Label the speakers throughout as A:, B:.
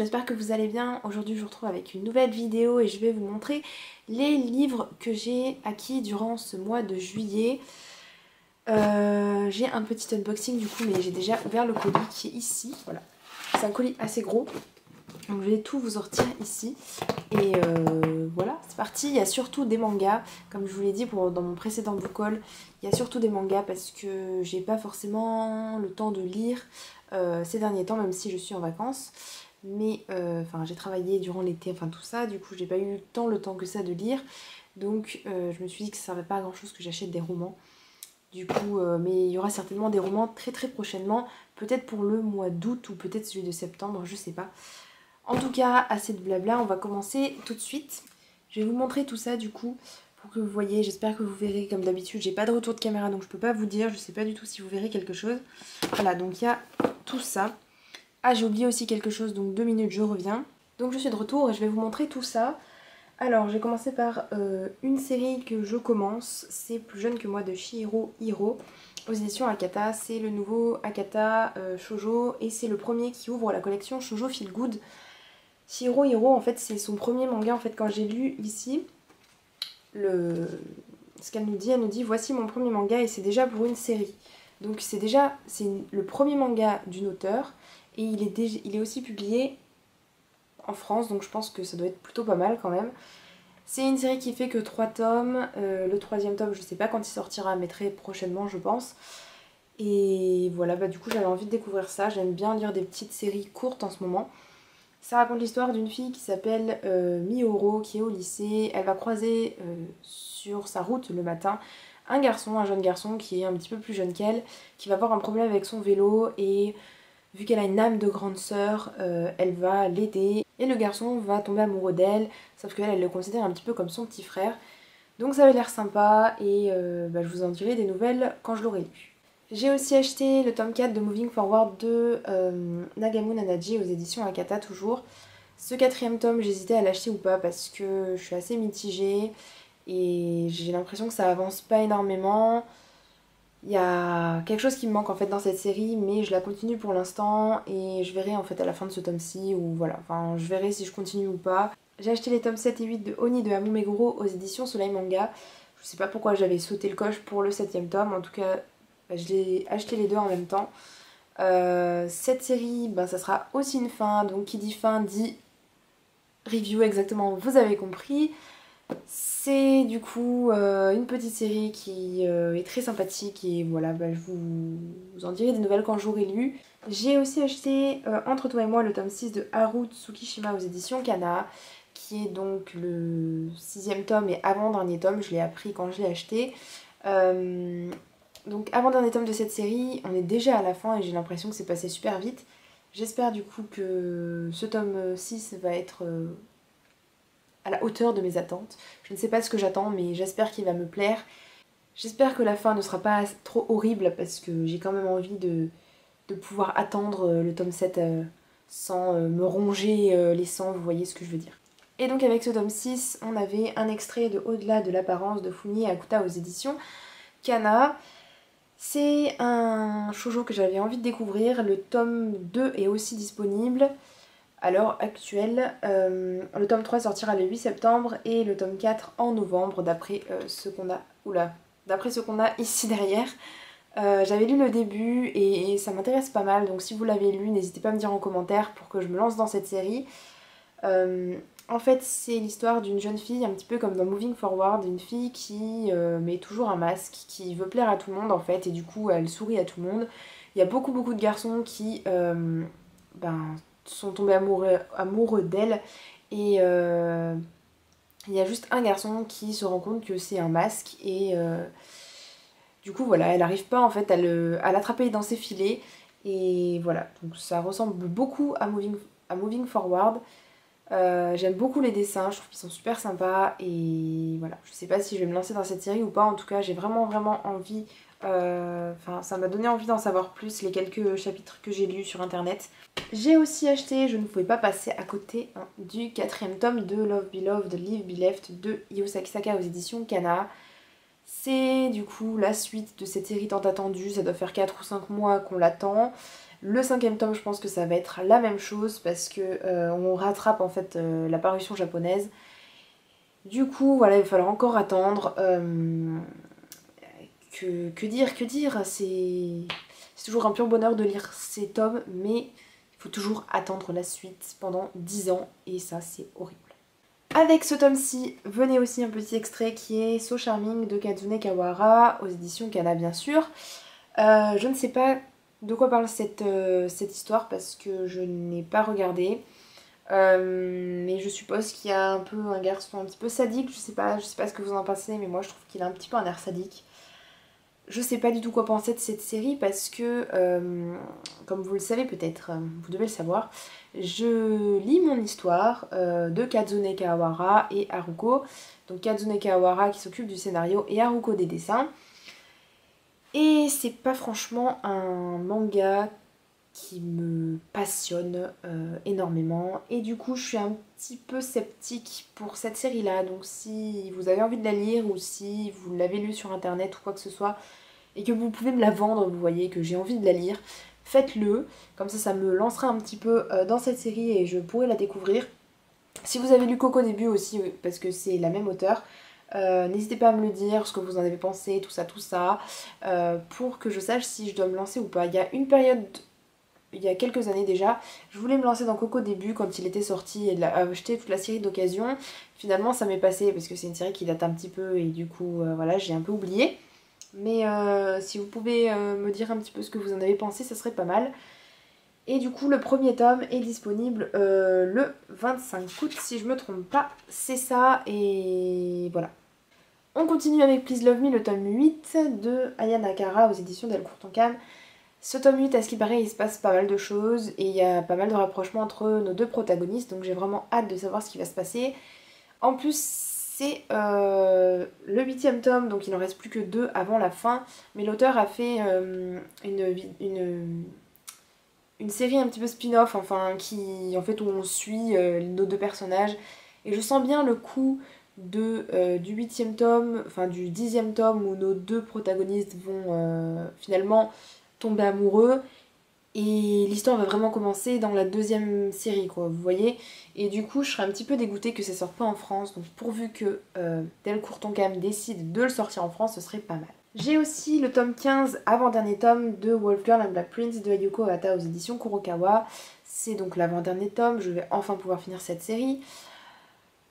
A: j'espère que vous allez bien. Aujourd'hui je vous retrouve avec une nouvelle vidéo et je vais vous montrer les livres que j'ai acquis durant ce mois de juillet. J'ai un petit unboxing du coup, mais j'ai déjà ouvert le colis qui est ici, voilà. C'est un colis assez gros, donc je vais tout vous sortir ici. Et voilà, c'est parti. Il y a surtout des mangas, comme je vous l'ai dit dans mon précédent book haul. Il y a surtout des mangas parce que j'ai pas forcément le temps de lire ces derniers temps, même si je suis en vacances. Mais enfin, j'ai travaillé durant l'été, enfin tout ça, du coup j'ai pas eu tant le temps que ça de lire. Donc je me suis dit que ça servait pas à grand chose que j'achète des romans. Du coup, mais il y aura certainement des romans très très prochainement, peut-être pour le mois d'août ou peut-être celui de septembre, je sais pas. En tout cas, assez de blabla, on va commencer tout de suite. Je vais vous montrer tout ça du coup, pour que vous voyez, j'espère que vous verrez comme d'habitude. J'ai pas de retour de caméra donc je peux pas vous dire, je sais pas du tout si vous verrez quelque chose. Voilà, donc il y a tout ça. Ah, j'ai oublié aussi quelque chose, donc 2 minutes, je reviens. Donc je suis de retour et je vais vous montrer tout ça. Alors, j'ai commencé par une série que je commence, c'est Plus jeune que moi de Chihiro Hiro, aux éditions Akata. C'est le nouveau Akata Shoujo et c'est le premier qui ouvre la collection Shoujo Feel Good. Chihiro Hiro, en fait, c'est son premier manga. En fait, quand j'ai lu ici, ce qu'elle nous dit, elle nous dit voici mon premier manga et c'est déjà pour une série. Donc c'est le premier manga d'une auteure et il est aussi publié en France, donc je pense que ça doit être plutôt pas mal quand même. C'est une série qui fait que 3 tomes, le 3e tome je sais pas quand il sortira mais très prochainement je pense. Et voilà, bah du coup j'avais envie de découvrir ça, j'aime bien lire des petites séries courtes en ce moment. Ça raconte l'histoire d'une fille qui s'appelle Mihoro, qui est au lycée. Elle va croiser sur sa route le matin un jeune garçon qui est un petit peu plus jeune qu'elle, qui va avoir un problème avec son vélo et vu qu'elle a une âme de grande sœur, elle va l'aider. Et le garçon va tomber amoureux d'elle, sauf qu'elle, elle le considère un petit peu comme son petit frère. Donc ça avait l'air sympa et bah, je vous en dirai des nouvelles quand je l'aurai lu. J'ai aussi acheté le tome 4 de Moving Forward de Nagamu Nanaji aux éditions Akata toujours. Ce 4e tome, j'hésitais à l'acheter ou pas parce que je suis assez mitigée et j'ai l'impression que ça avance pas énormément. Il y a quelque chose qui me manque en fait dans cette série, mais je la continue pour l'instant et je verrai en fait à la fin de ce tome-ci ou voilà, enfin je verrai si je continue ou pas. J'ai acheté les tomes 7 et 8 de Oni de Hamu Meguro aux éditions Soleil Manga. Je sais pas pourquoi j'avais sauté le coche pour le 7e tome, en tout cas je l'ai acheté les deux en même temps. Cette série, ben, ça sera aussi une fin, donc qui dit fin dit review exactement, vous avez compris. C'est du coup une petite série qui est très sympathique et voilà, bah, je vous en dirai des nouvelles quand j'aurai lu. J'ai aussi acheté Entre toi et moi le tome 6 de Haru Tsukishima aux éditions Kana, qui est donc le 6e tome et avant-dernier tome, je l'ai appris quand je l'ai acheté. Donc avant-dernier tome de cette série, on est déjà à la fin et j'ai l'impression que c'est passé super vite. J'espère du coup que ce tome 6 va être à la hauteur de mes attentes. Je ne sais pas ce que j'attends, mais j'espère qu'il va me plaire. J'espère que la fin ne sera pas trop horrible parce que j'ai quand même envie de pouvoir attendre le tome 7 sans me ronger les sangs, vous voyez ce que je veux dire. Et donc avec ce tome 6, on avait un extrait de Au-delà de l'apparence de Fumi Akuta aux éditions Kana. C'est un shoujo que j'avais envie de découvrir, le tome 2 est aussi disponible à l'heure actuelle. Le tome 3 sortira le 8 septembre et le tome 4 en novembre d'après ce qu'on a... Oula, d'après ce qu'on a ici derrière. J'avais lu le début et ça m'intéresse pas mal, donc si vous l'avez lu, n'hésitez pas à me dire en commentaire pour que je me lance dans cette série. En fait, c'est l'histoire d'une jeune fille, un petit peu comme dans Moving Forward, une fille qui met toujours un masque, qui veut plaire à tout le monde en fait, et du coup elle sourit à tout le monde. Il y a beaucoup de garçons qui sont tombés amoureux d'elle, et il y a juste un garçon qui se rend compte que c'est un masque, et du coup voilà, elle n'arrive pas en fait à l'attraper dans ses filets, et voilà, donc ça ressemble beaucoup à Moving Forward. J'aime beaucoup les dessins, je trouve qu'ils sont super sympas et voilà, je sais pas si je vais me lancer dans cette série ou pas, en tout cas j'ai vraiment envie, enfin ça m'a donné envie d'en savoir plus les quelques chapitres que j'ai lus sur internet. J'ai aussi acheté, je ne pouvais pas passer à côté hein, du 4e tome de Love Beloved, Live Be Left de Yosaki Saka aux éditions Kana. C'est du coup la suite de cette série tant attendue, ça doit faire 4 ou 5 mois qu'on l'attend. Le 5e tome, je pense que ça va être la même chose parce que on rattrape en fait la parution japonaise. Du coup, voilà, il va falloir encore attendre. Que dire, c'est toujours un pur bonheur de lire ces tomes, mais il faut toujours attendre la suite pendant 10 ans et ça, c'est horrible. Avec ce tome-ci, venez aussi un petit extrait qui est So Charming de Kazune Kawahara aux éditions Kana bien sûr. Je ne sais pas de quoi parle cette histoire parce que je n'ai pas regardé. Mais je suppose qu'il y a un peu un garçon un petit peu sadique, je sais pas ce que vous en pensez, mais moi je trouve qu'il a un petit peu un air sadique. Je sais pas du tout quoi penser de cette série parce que, comme vous le savez peut-être, vous devez le savoir, je lis mon histoire de Kazune Kawahara et Haruko. Donc Kazune Kawahara qui s'occupe du scénario et Haruko des dessins. Et c'est pas franchement un manga qui me passionne énormément. Et du coup je suis un petit peu sceptique pour cette série là. Donc si vous avez envie de la lire ou si vous l'avez lue sur internet ou quoi que ce soit et que vous pouvez me la vendre, vous voyez que j'ai envie de la lire, faites-le. Comme ça me lancera un petit peu dans cette série et je pourrai la découvrir. Si vous avez lu Coco Début aussi, parce que c'est la même auteure, n'hésitez pas à me le dire, ce que vous en avez pensé, tout ça, pour que je sache si je dois me lancer ou pas. Il y a une période, il y a quelques années déjà, je voulais me lancer dans Coco Début quand il était sorti et acheter toute la série d'occasion. Finalement ça m'est passé parce que c'est une série qui date un petit peu et du coup voilà, j'ai un peu oublié. Mais si vous pouvez me dire un petit peu ce que vous en avez pensé, ça serait pas mal. Et du coup le premier tome est disponible le 25 août si je me trompe pas, c'est ça et voilà. On continue avec Please Love Me, le tome 8 de Aya Nakara aux éditions Delcourt Tonkam. Ce tome 8, à ce qui paraît, il se passe pas mal de choses et il y a pas mal de rapprochements entre nos deux protagonistes, donc j'ai vraiment hâte de savoir ce qui va se passer. En plus, c'est le 8e tome, donc il n'en reste plus que 2 avant la fin, mais l'auteur a fait une série un petit peu spin-off, enfin, en fait, où on suit nos deux personnages, et je sens bien le coup du 8e tome, enfin du 10e tome, où nos deux protagonistes vont finalement tomber amoureux, et l'histoire va vraiment commencer dans la 2e série, quoi, vous voyez. Et du coup, je serais un petit peu dégoûtée que ça sorte pas en France, donc pourvu que Delcourt Tonkam décide de le sortir en France, ce serait pas mal. J'ai aussi le tome 15, avant-dernier tome de Wolf Girl and Black Prince de Ayuko Ohata aux éditions Kurokawa. C'est donc l'avant-dernier tome, je vais enfin pouvoir finir cette série.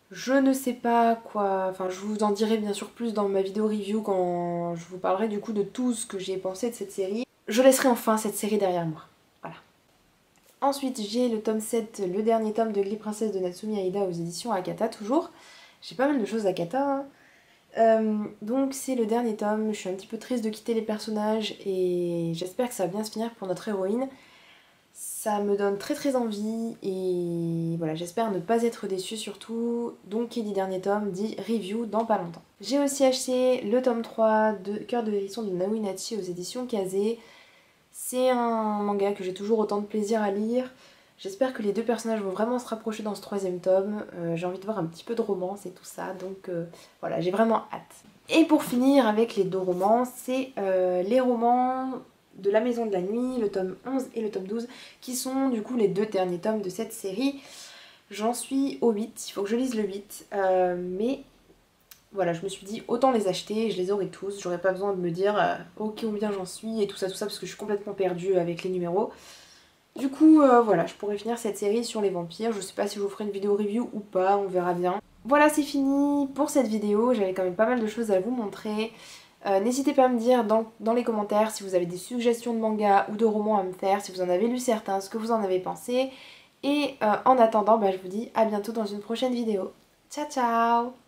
A: Je ne sais pas quoi, enfin je vous en dirai bien sûr plus dans ma vidéo review quand je vous parlerai du coup de tout ce que j'ai pensé de cette série. Je laisserai enfin cette série derrière moi. Voilà. Ensuite j'ai le tome 7, le dernier tome de Glee Princess de Natsumi Aida aux éditions Akata toujours. J'ai pas mal de choses à Akata. Donc c'est le dernier tome, je suis un petit peu triste de quitter les personnages et j'espère que ça va bien se finir pour notre héroïne. Ça me donne très envie et voilà, j'espère ne pas être déçue surtout. Donc qui dit dernier tome dit review dans pas longtemps. J'ai aussi acheté le tome 3 de Cœur de hérisson de Naoi Nachi aux éditions Kazé. C'est un manga que j'ai toujours autant de plaisir à lire. J'espère que les deux personnages vont vraiment se rapprocher dans ce 3e tome. J'ai envie de voir un petit peu de romance et tout ça, donc voilà, j'ai vraiment hâte. Et pour finir avec les 2 romans, c'est les romans de La Maison de la Nuit, le tome 11 et le tome 12, qui sont du coup les 2 derniers tomes de cette série. J'en suis au 8, il faut que je lise le 8, mais voilà, je me suis dit autant les acheter, je les aurai tous, j'aurais pas besoin de me dire ok combien j'en suis et tout ça, parce que je suis complètement perdue avec les numéros. Du coup, voilà, je pourrais finir cette série sur les vampires. Je sais pas si je vous ferai une vidéo review ou pas, on verra bien. Voilà, c'est fini pour cette vidéo. J'avais quand même pas mal de choses à vous montrer. N'hésitez pas à me dire dans les commentaires si vous avez des suggestions de mangas ou de romans à me faire, si vous en avez lu certains, ce que vous en avez pensé. Et en attendant, je vous dis à bientôt dans une prochaine vidéo. Ciao ciao!